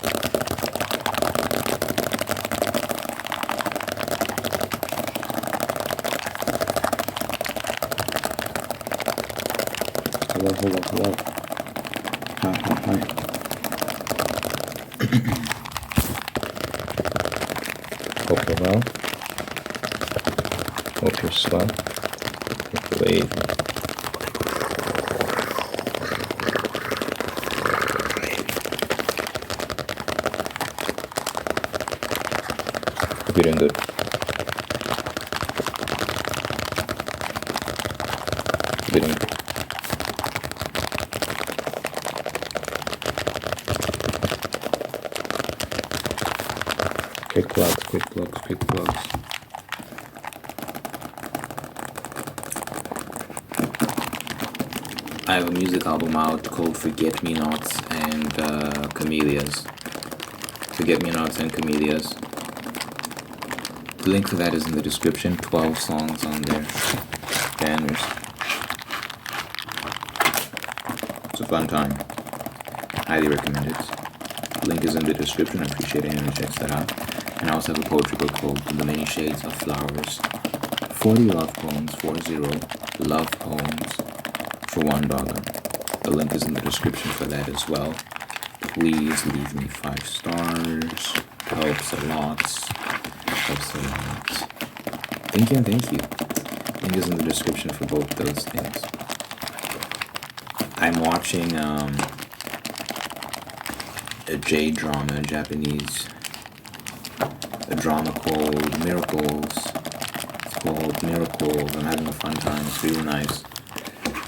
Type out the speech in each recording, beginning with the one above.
Hello. Hi. Hope you're well. Hope you're swell. Hope you're wavy. Hope you're doing good. Hope you're doing good. Quick plugs. I have a music album out called Forget-Me-Nots and Camellias. Forget-Me-Nots and Camellias. The link for that is in the description. 12 songs on there. Banners. It's a fun time. Highly recommend it. The link is in the description. I appreciate anyone who checks that out. And I also have a poetry book called The Many Shades of Flowers. 40 love poems, 40 love poems for $1. The link is in the description for that as well. Please leave me 5 stars. Helps a lot. Thank you. Link is in the description for both those things. I'm watching a J-drama, Japanese. A drama called Miracles. It's called Miracles. I'm having a fun time. It's really nice.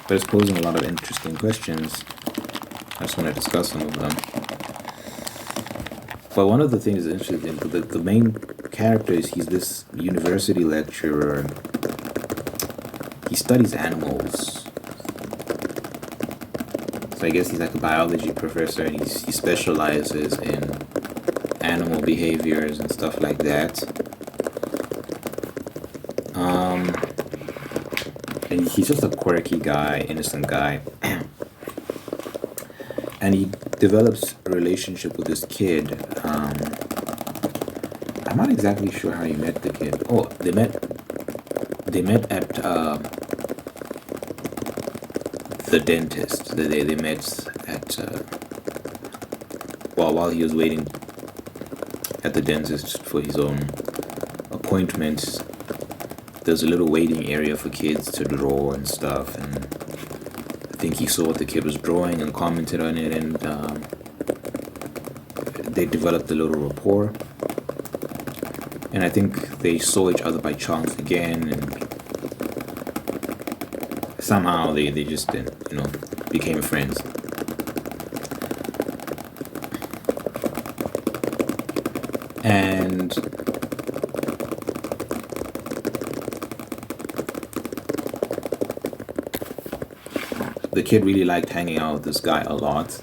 But it's posing a lot of interesting questions. I just want to discuss some of them. But one of the things that's interesting, the main character is he's this university lecturer. He studies animals. So I guess he's like a biology professor, and he specializes in animal behaviors and stuff like that. And he's just a quirky guy, innocent guy. And he develops a relationship with this kid. I'm not exactly sure how he met the kid. Oh, they met at the dentist. They met at while he was waiting at the dentist for his own appointment. There's a little waiting area for kids to draw and stuff, and I think he saw what the kid was drawing and commented on it, and they developed a little rapport. And I think they saw each other by chance again, and somehow they just became friends. And the kid really liked hanging out with this guy a lot.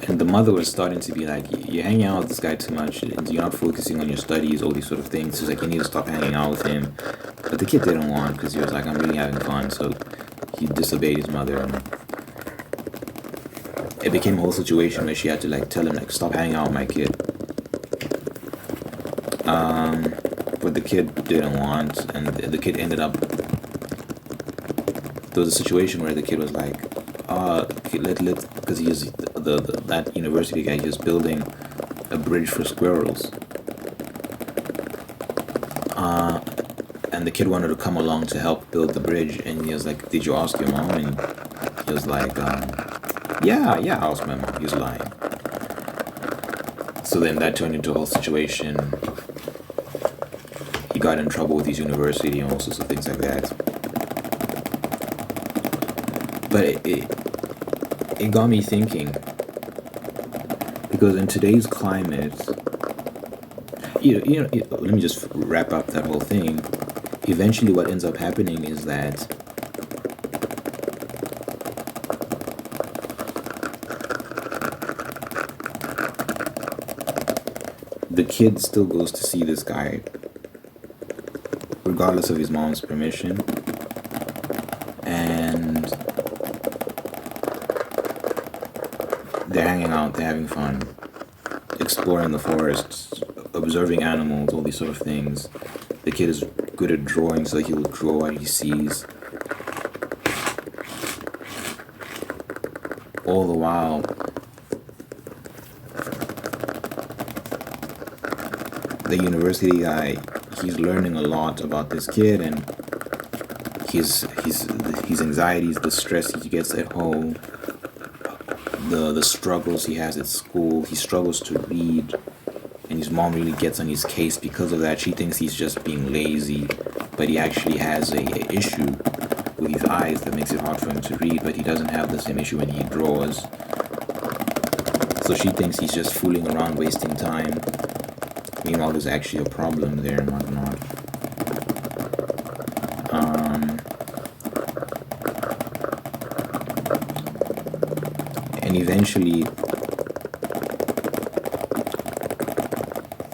And the mother was starting to be like, you're hanging out with this guy too much, and you're not focusing on your studies, all these sort of things. She's like, you need to stop hanging out with him. But the kid didn't want, because he was like, I'm really having fun. So he disobeyed his mother. And it became a whole situation where she had to like tell him, like, stop hanging out with my kid. But the kid didn't want, and the kid ended up, there was a situation where the kid was like, because he is that university guy, he was building a bridge for squirrels. And the kid wanted to come along to help build the bridge, and he was like, did you ask your mom? And he was like, yeah, I asked my mom. He was lying. So then that turned into a whole situation. He got in trouble with his university and all sorts of things like that. But it got me thinking, because in today's climate, let me just wrap up that whole thing. Eventually what ends up happening is that the kid still goes to see this guy regardless of his mom's permission, and they're hanging out, they're having fun, exploring the forest, observing animals, all these sort of things. The kid is good at drawing, so he'll draw what he sees. All the while, the university guy, he's learning a lot about this kid and his anxieties, the stress he gets at home, the struggles he has at school. He struggles to read, and his mom really gets on his case because of that. She thinks he's just being lazy, but he actually has a issue with his eyes that makes it hard for him to read, but he doesn't have the same issue when he draws. So she thinks he's just fooling around, wasting time. Meanwhile, there's actually a problem there and whatnot. And eventually,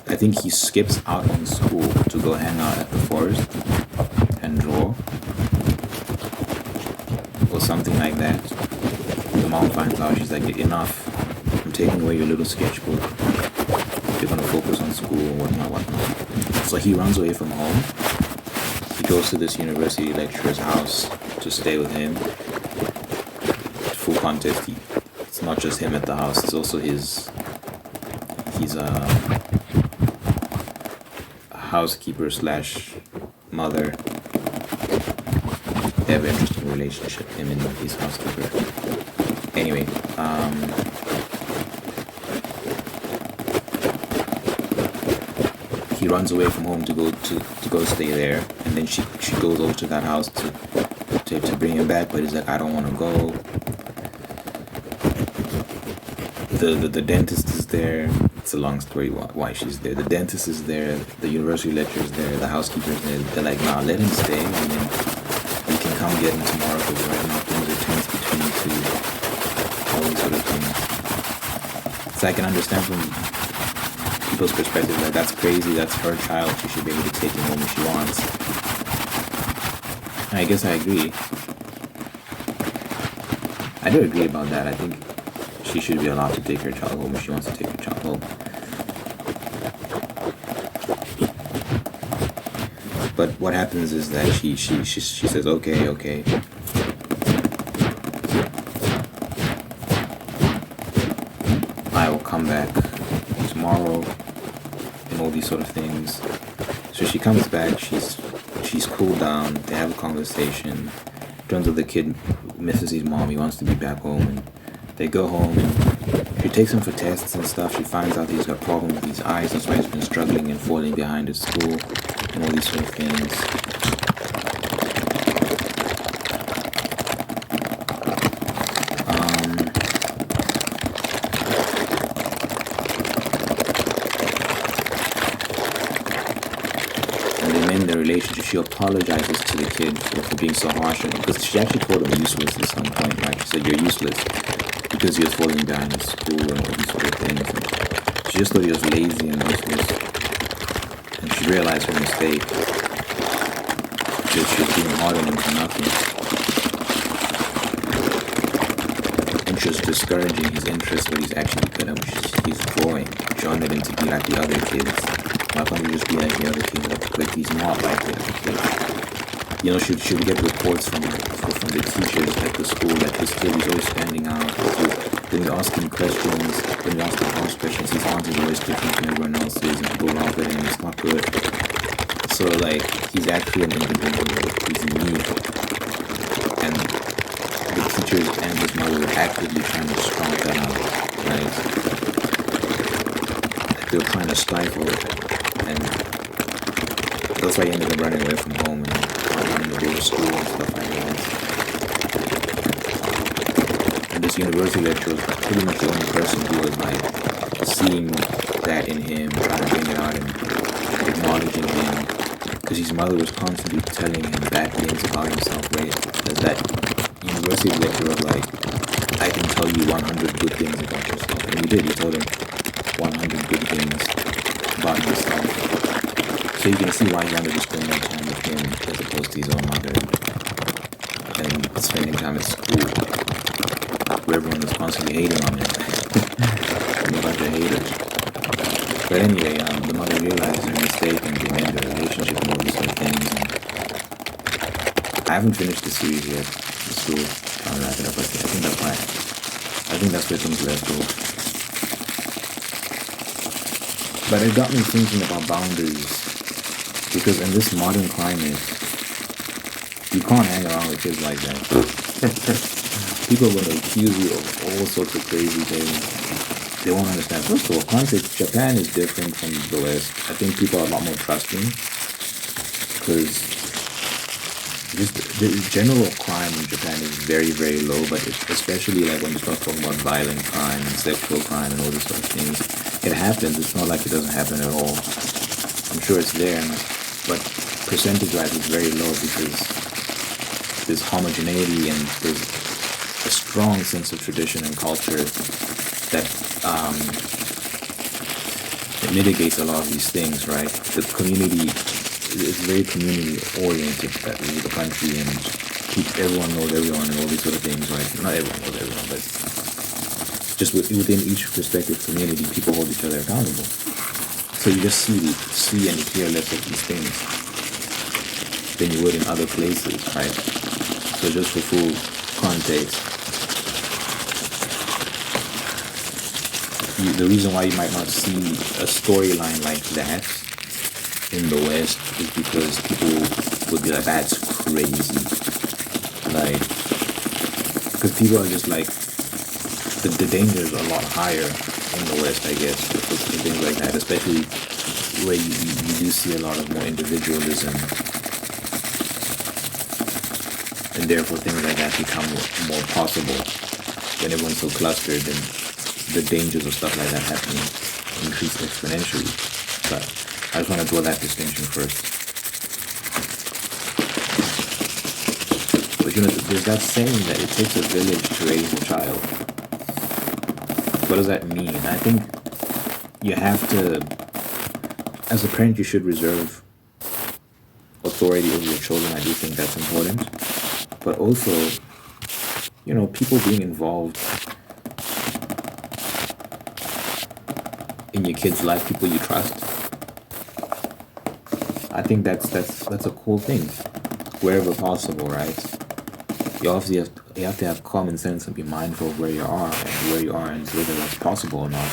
I think he skips out on school to go hang out at the forest and draw, or something like that. The mom finds out, she's like, enough, I'm taking away your little sketchbook. You're gonna focus on school and whatnot. So he runs away from home. He goes to this university lecturer's house to stay with him. Full context, it's not just him at the house, it's also he's a housekeeper slash mother. They have an interesting relationship, him and his housekeeper. Anyway, he runs away from home to go stay there, and then she goes over to that house to bring him back, but he's like, I don't want to go. The dentist is there. It's a long story why she's there. The dentist is there, the university lecturer is there, the housekeeper is there. They're like, nah, let him stay, and then you can come get him tomorrow, because right now things are tense between you two. All these sort of things. So I can understand from people's perspective that that's crazy, that's her child, she should be able to take him home if she wants. And I guess I agree. I do agree about that. I think she should be allowed to take her child home if she wants to take her child home. But what happens is that she says, okay. I will come back tomorrow and all these sort of things. So she comes back, she's cooled down, they have a conversation. Turns out the kid misses his mom, he wants to be back home, and they go home and she takes him for tests and stuff. She finds out he's got problems with his eyes, that's why he's been struggling and falling behind at school and all these sort of things. And they mend their relationship. She apologizes to the kid for being so harsh on him, because she actually called him useless at some point, right? She said, you're useless, because he was falling behind in school and all these sort of things. And she just thought he was lazy and useless. And she realized her mistake. She was being hard on him for nothing. And she was discouraging his interest, what he's actually good at, which is he's drawing. She wanted him to be like the other kids. Why can't he just be like the other kids? But he's not like the other kids. You know, she would get reports from the teachers at the school that this kid is always standing out. When you ask him questions, when you ask him harsh questions, his answers are always different from everyone else's, and people laugh at him. It's not good. So, like, he's actually an individual. He's unique. And the teachers and his mother were actively trying to stomp that out, right? They were trying to stifle it. And that's why he ended up running away from home and not wanting to go to school and stuff like that. And this university lecturer was pretty much the only person who was like seeing that in him, trying to bring it out and acknowledging him, because his mother was constantly telling him bad things about himself, right? As that university lecturer was like, I can tell you 100 good things about yourself. And he did, he told him 100 good things about himself. So you can see why he wanted to spend more time with him as opposed to his own mother, and spending time at school where everyone was constantly hating on him. from a bunch of haters. But anyway, the mother realized her mistake and they mend the relationship and all these sort of things. And I haven't finished the series yet. It's still trying to wrap it up, but I think that's fine. I think that's where things left off. But it got me thinking about boundaries. Because in this modern climate, you can't hang around with kids like that. People are going to accuse you of all sorts of crazy things. They won't understand. First of all, context, Japan is different from the West. I think people are a lot more trusting because just the general crime in Japan is very, very low, but especially like when you start talking about violent crime and sexual crime and all these sort of things, it happens. It's not like it doesn't happen at all. I'm sure it's there, but percentage-wise it's very low because there's homogeneity and there's a strong sense of tradition and culture that it mitigates a lot of these things, right? The community is very community-oriented, the country, and everyone knows everyone and all these sort of things, right? Not everyone knows everyone, but just within each respective community, people hold each other accountable. So you just see and hear less of these things than you would in other places, right? So just for full context, the reason why you might not see a storyline like that in the West is because people would be like, that's crazy. Like, because people are just like, the dangers are a lot higher in the West, I guess, for things like that, especially where you do see a lot of more individualism. And therefore things like that become more possible. When everyone's so clustered, and the dangers of stuff like that happening increase exponentially. But I just want to draw that distinction first. But there's that saying that it takes a village to raise a child. What does that mean? I think you have to, as a parent, you should reserve authority over your children. I do think that's important. But also, people being involved in your kid's life, people you trust. I think that's a cool thing, wherever possible, right? You obviously have to have common sense and be mindful of where you are and whether that's possible or not.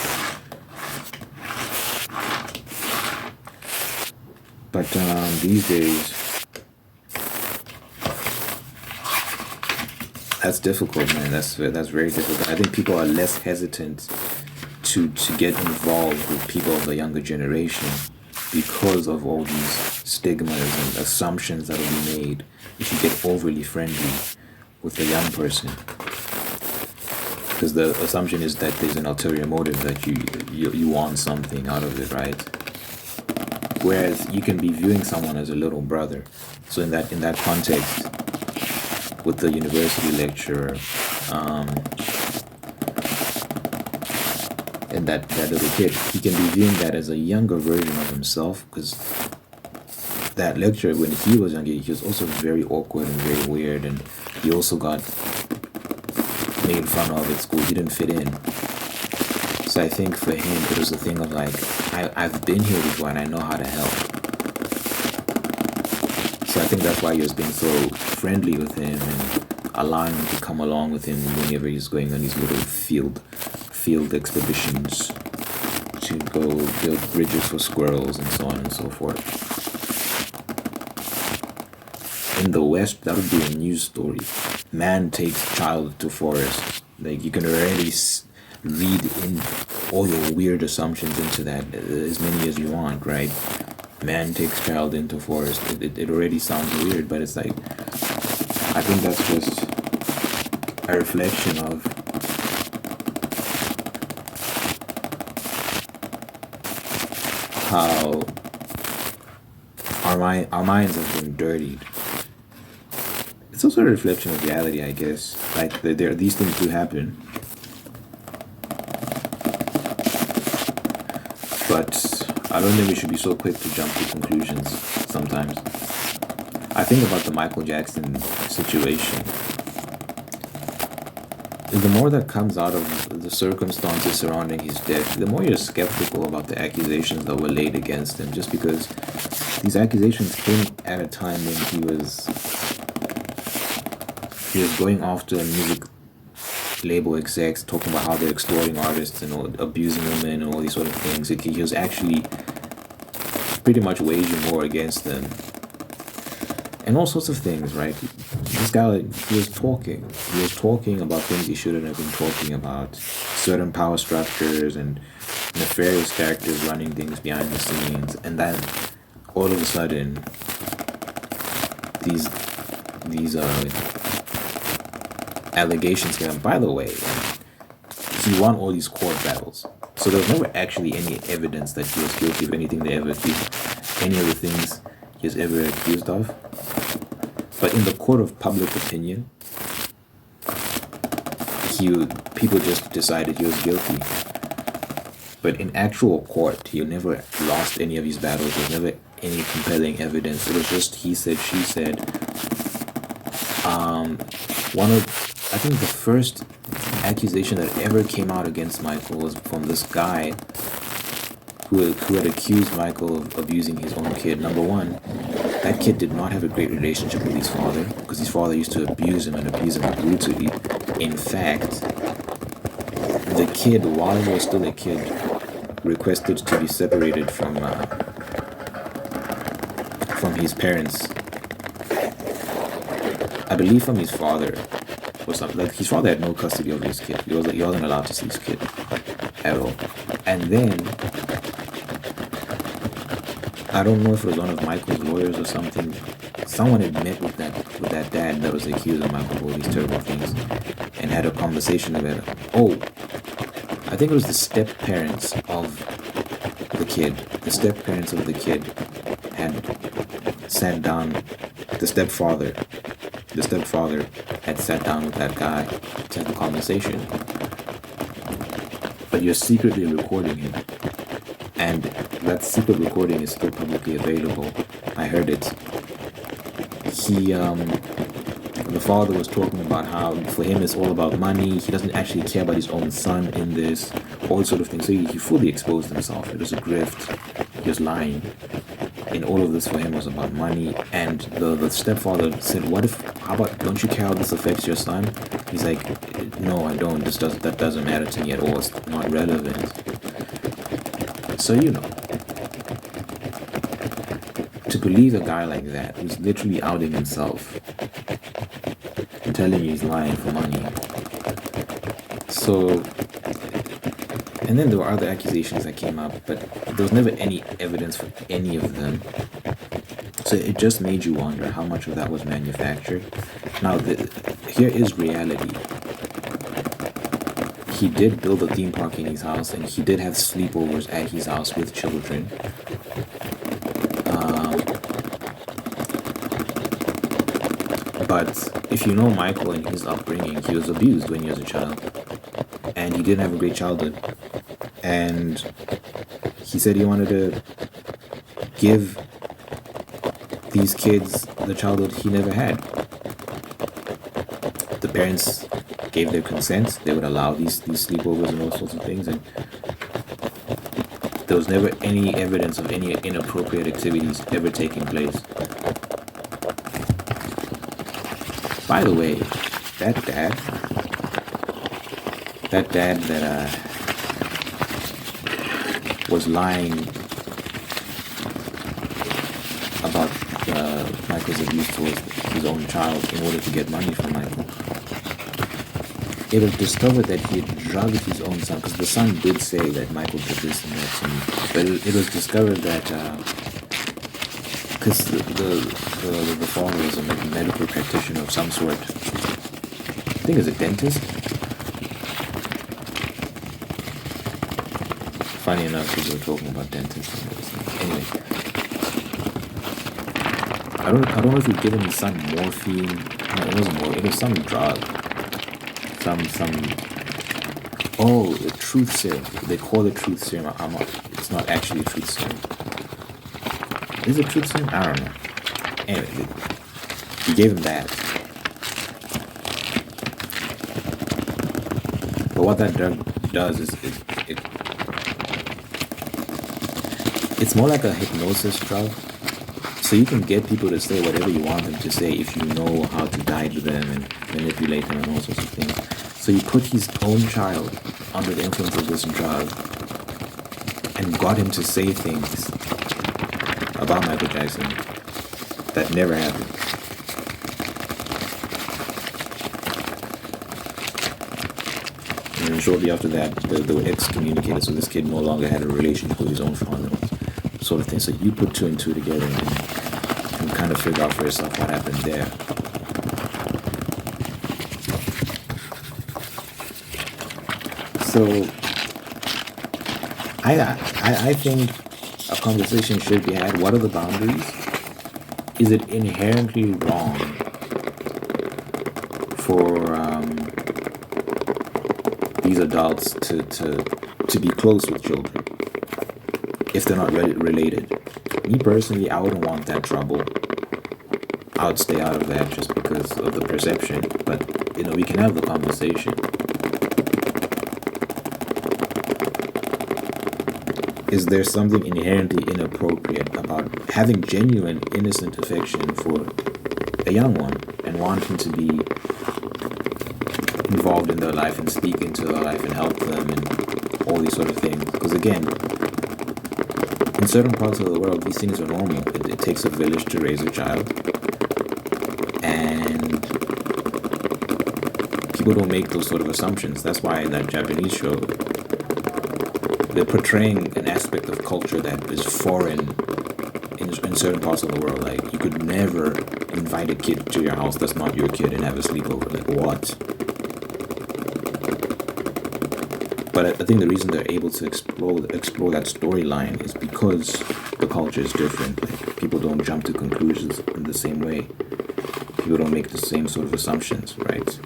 But these days, that's difficult, man. That's very difficult. I think people are less hesitant to get involved with people of the younger generation because of all these stigmas and assumptions that will be made if you get overly friendly with a young person. Because the assumption is that there's an ulterior motive, that you want something out of it, right? Whereas you can be viewing someone as a little brother. So in that context, with the university lecturer, and that little kid, he can be viewing that as a younger version of himself, because that lecturer, when he was younger, he was also very awkward and very weird, and he also got made fun of at school. He didn't fit in. So I think for him, it was a thing of like, I've been here before and I know how to help. So I think that's why he was being so friendly with him and allowing him to come along with him whenever he's going on these little field expeditions to go build bridges for squirrels and so on and so forth. In the West, that would be a news story. Man takes child to forest. Like, you can already read in all your weird assumptions into that, as many as you want, right? Man takes child into forest. It already sounds weird, but it's like, I think that's just a reflection of how our minds have been dirtied. It's also a reflection of reality, I guess. Like, these things do happen. But I don't think we should be so quick to jump to conclusions sometimes. I think about the Michael Jackson situation. the more that comes out of the circumstances surrounding his death, the more you're skeptical about the accusations that were laid against him, just because these accusations came at a time when he was going after music label execs, talking about how they're exploiting artists and abusing women and all these sort of things. He was actually pretty much waging war against them. And all sorts of things, right? This guy, he was talking about things he shouldn't have been talking about. Certain power structures and nefarious characters running things behind the scenes. And then, all of a sudden, these allegations came out. By the way, he won all these court battles. So there was never actually any evidence that he was guilty of anything they ever accused, any of the things he was ever accused of. But in the court of public opinion, people just decided he was guilty. But in actual court, he never lost any of his battles. There was never any compelling evidence. It was just he said, she said. I think the first accusation that ever came out against Michael was from this guy who had accused Michael of abusing his own kid. Number one, that kid did not have a great relationship with his father, because his father used to abuse him brutally. In fact, the kid, while he was still a kid, requested to be separated from his parents. I believe from his father or something. Like, his father had no custody of his kid. He wasn't allowed to see his kid at all. And then, I don't know if it was one of Michael's lawyers or something. Someone had met with that dad that was accused of Michael of all these terrible things, and had a conversation about it. Oh, I think it was the step-parents of the kid. The step-parents of the kid had sat down. The stepfather had sat down with that guy to have a conversation. But you're secretly recording him. And that secret recording is still publicly available. I heard it. The father was talking about how for him it's all about money. He doesn't actually care about his own son in this, all sort of things. So he fully exposed himself. It was a grift. He was lying. And all of this for him was about money. And the stepfather said, don't you care how this affects your son? He's like, no, I don't. That doesn't matter to me at all. It's not relevant. So, to believe a guy like that who's literally outing himself and telling you he's lying for money. So, and then there were other accusations that came up, but there was never any evidence for any of them. So it just made you wonder how much of that was manufactured. Now, here is reality. He did build a theme park in his house, and he did have sleepovers at his house with children. But if you know Michael and his upbringing, he was abused when he was a child, and he didn't have a great childhood. And he said he wanted to give these kids the childhood he never had. The parents gave their consent. They would allow these sleepovers and all sorts of things, and there was never any evidence of any inappropriate activities ever taking place. By the way, that dad that was lying about Michael's abuse towards his own child in order to get money from Michael. It was discovered that he had drugged his own son, because the son did say that Michael did this and that to me. But it was discovered that because the father was a medical practitioner of some sort. I think it's a dentist. Funny enough, people were talking about dentists. Anyway, I don't know if he'd given his son morphine. No, it wasn't morphine. It was some drug. The truth serum. They call it truth serum. It's not actually a truth serum. Is it truth serum? I don't know. Anyway, he gave him that. what that does is it's more like a hypnosis drug. So you can get people to say whatever you want them to say if you know how to guide them and manipulate them and all sorts of things. So you put his own child under the influence of this drug and got him to say things about Michael Jackson that never happened. And then shortly after that, they were excommunicated, so this kid no longer had a relationship with his own father, sort of thing. So you put two and two together and kind of figure out for yourself what happened there. So I think a conversation should be had. What are the boundaries? Is it inherently wrong for these adults to be close with children if they're not related? Me personally, I wouldn't want that trouble. I would stay out of that just because of the perception. But we can have the conversation. Is there something inherently inappropriate about having genuine, innocent affection for a young one and wanting to be involved in their life and speak into their life and help them and all these sort of things? Because again, in certain parts of the world, these things are normal. It takes a village to raise a child, and people don't make those sort of assumptions. That's why in that Japanese show, they're portraying an aspect of culture that is foreign in certain parts of the world. Like, you could never invite a kid to your house that's not your kid and have a sleepover. Like, what? But I think the reason they're able to explore that storyline is because the culture is different. Like, people don't jump to conclusions in the same way. People don't make the same sort of assumptions, right?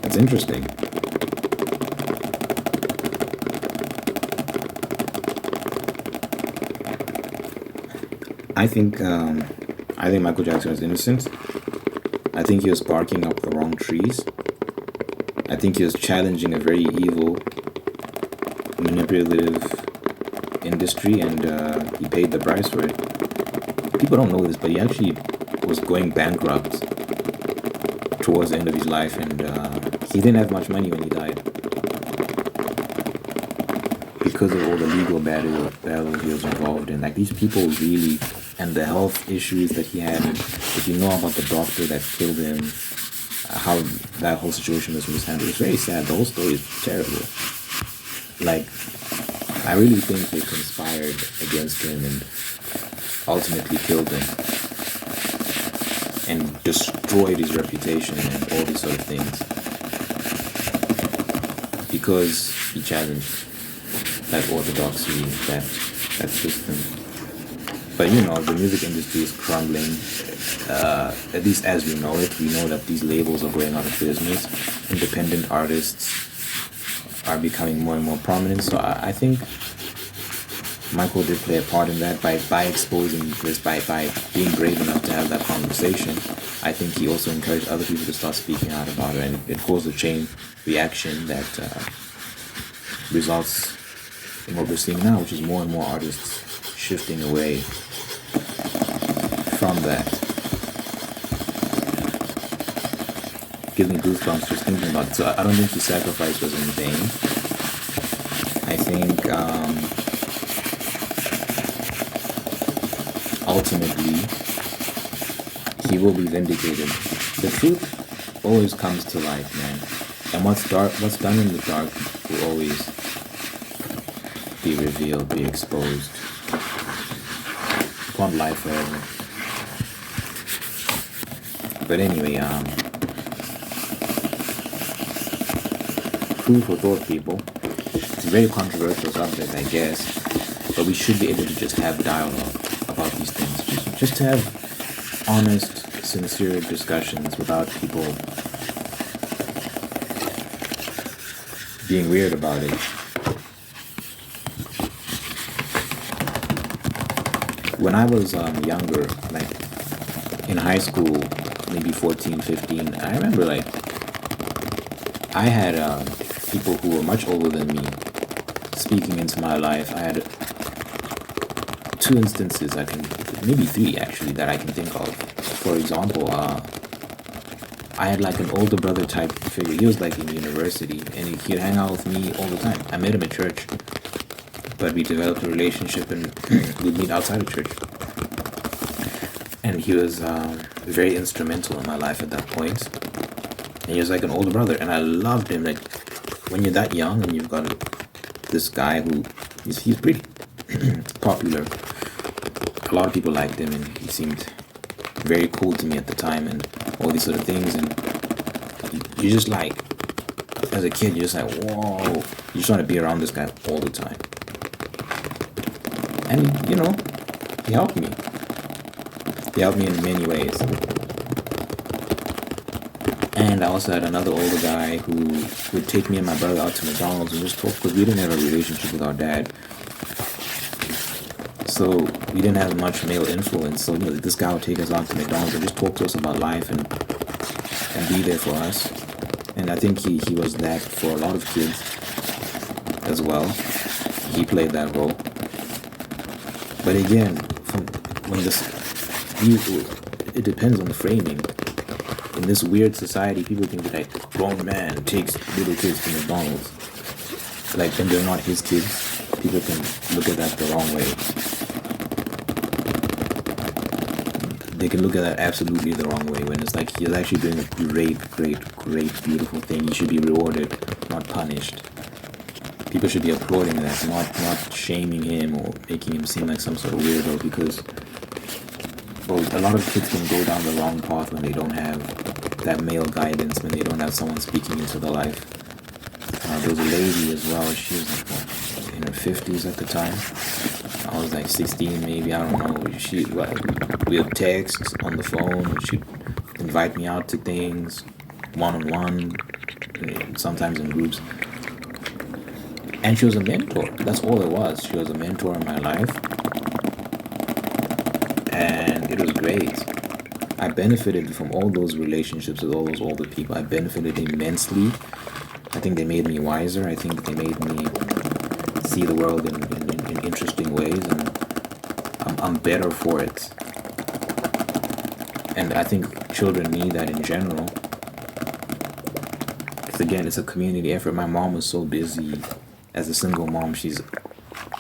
It's interesting. I think Michael Jackson was innocent. I think he was barking up the wrong trees. I think he was challenging a very evil, manipulative industry, and he paid the price for it. People don't know this, but he actually was going bankrupt towards the end of his life, and he didn't have much money when he died because of all the legal battle he was involved in. Like, these people really, and the health issues that he had, if you know about the doctor that killed him, how that whole situation was handled, it's very sad. The whole story is terrible. Like, I really think they conspired against him and ultimately killed him and destroyed his reputation and all these sort of things because he challenged that orthodoxy, that system. But the music industry is crumbling, at least as we know it. We know that these labels are going out of business. Independent artists are becoming more and more prominent. So I think Michael did play a part in that by exposing this, by being brave enough to have that conversation. I think he also encouraged other people to start speaking out about it, and it caused a chain reaction that results in what we're seeing now, which is more and more artists shifting away from that. Gives me goosebumps just thinking about it. So I don't think his sacrifice was in vain. I think ultimately he will be vindicated. The truth always comes to light, man. And what's done in the dark will always be revealed, be exposed. Upon life forever. But anyway, food for thought, people. It's a very controversial subject, I guess, but we should be able to just have dialogue about these things. Just to have honest, sincere discussions without people being weird about it. when I was younger, like in high school, maybe 14, 15, I remember like I had people who were much older than me speaking into my life. I had two instances, I can, maybe three actually, that I can think of. For example, I had like an older brother type figure. He was like in university and he'd hang out with me all the time. I met him at church, but we developed a relationship and we'd meet outside of church. And he was very instrumental in my life at that point. And he was like an older brother, and I loved him. Like when you're that young and you've got this guy who he's pretty popular. A lot of people liked him, and he seemed very cool to me at the time, and all these sort of things. And you just like, as a kid, you're just like, whoa! You just want to be around this guy all the time. And you know, he helped me. He helped me in many ways. And I also had another older guy who would take me and my brother out to McDonald's and just talk, because we didn't have a relationship with our dad. So we didn't have much male influence. So this guy would take us out to McDonald's and just talk to us about life and be there for us. And I think he was that for a lot of kids as well. He played that role. But again, it depends on the framing. In this weird society, people think that a grown man takes little kids to McDonald's. Like, and they're not his kids. People can look at that the wrong way. They can look at that absolutely the wrong way, when it's like he's actually doing a great, beautiful thing. He should be rewarded, not punished. People should be applauding that, not shaming him or making him seem like some sort of weirdo, because a lot of kids can go down the wrong path when they don't have that male guidance, when they don't have someone speaking into their life. There was a lady as well. She was like, in her 50s at the time. I was like 16 maybe, I don't know. We would text on the phone. She'd invite me out to things, one-on-one, sometimes in groups. And she was a mentor. That's all it was. She was a mentor in my life. And it was great. I benefited from all those relationships with all those older people. I benefited immensely. I think they made me wiser. I think they made me see the world in interesting ways, and I'm better for it. And I think children need that in general. Because again, it's a community effort. My mom was so busy as a single mom. She's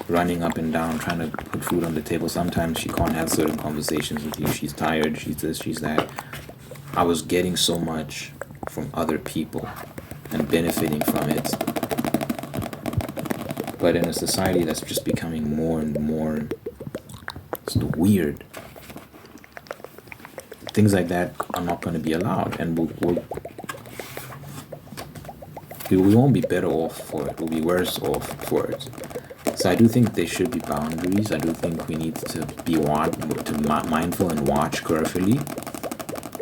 running up and down, trying to put food on the table. Sometimes she can't have certain conversations with you. She's tired, she's this, she's that. I was getting so much from other people and benefiting from it. But in a society that's just becoming more and more weird, things like that are not going to be allowed, and we won't be better off for it. We'll be worse off for it. So I do think there should be boundaries. I do think we need to be mindful and watch carefully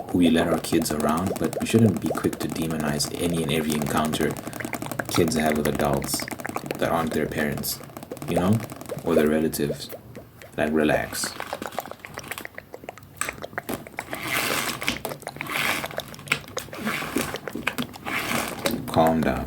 who we let our kids around, but we shouldn't be quick to demonize any and every encounter kids have with adults that aren't their parents, or their relatives. Like, relax. Calm down.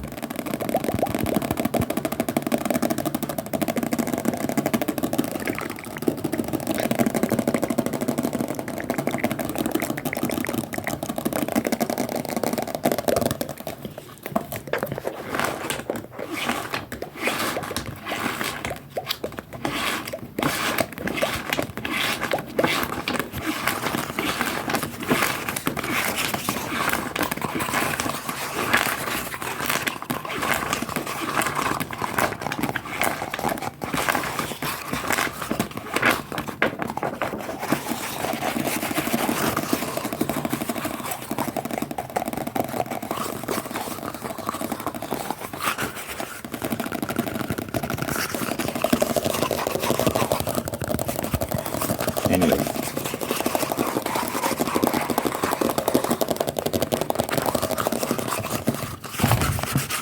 Anyway,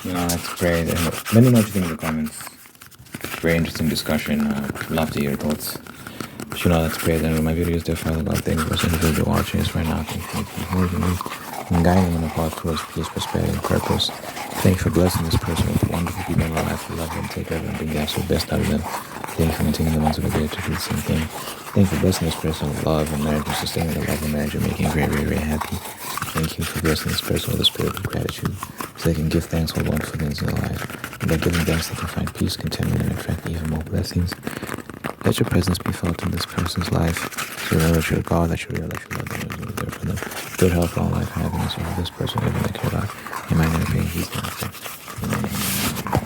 that's great. And let me know what you think in the comments. Very interesting discussion. Love to hear your thoughts. You know, let's pray at the end of my videos, dear Father God. Thank you for this individual watching us right now. Thank you for holding me and guiding me in a path towards peace, prosperity, and purpose. Thank you for blessing this person with wonderful people in my life who love them, take care of them, bring the absolute best out of them. Thank you for continuing the ones that are there to do the same thing. Thank you for blessing this person with love and marriage and sustaining the love and marriage and making it very, very, very happy. Thank you for blessing this person with a spirit of gratitude so they can give thanks for wonderful things in their life. And by giving thanks, they can find peace, contentment, and attract even more blessings. Let your presence be felt in this person's life. So know that you're God, that you're real, that you love them, and you're there for them. Good health, long life, happiness, all this person, everything they care about. In my name, he's not. Amen.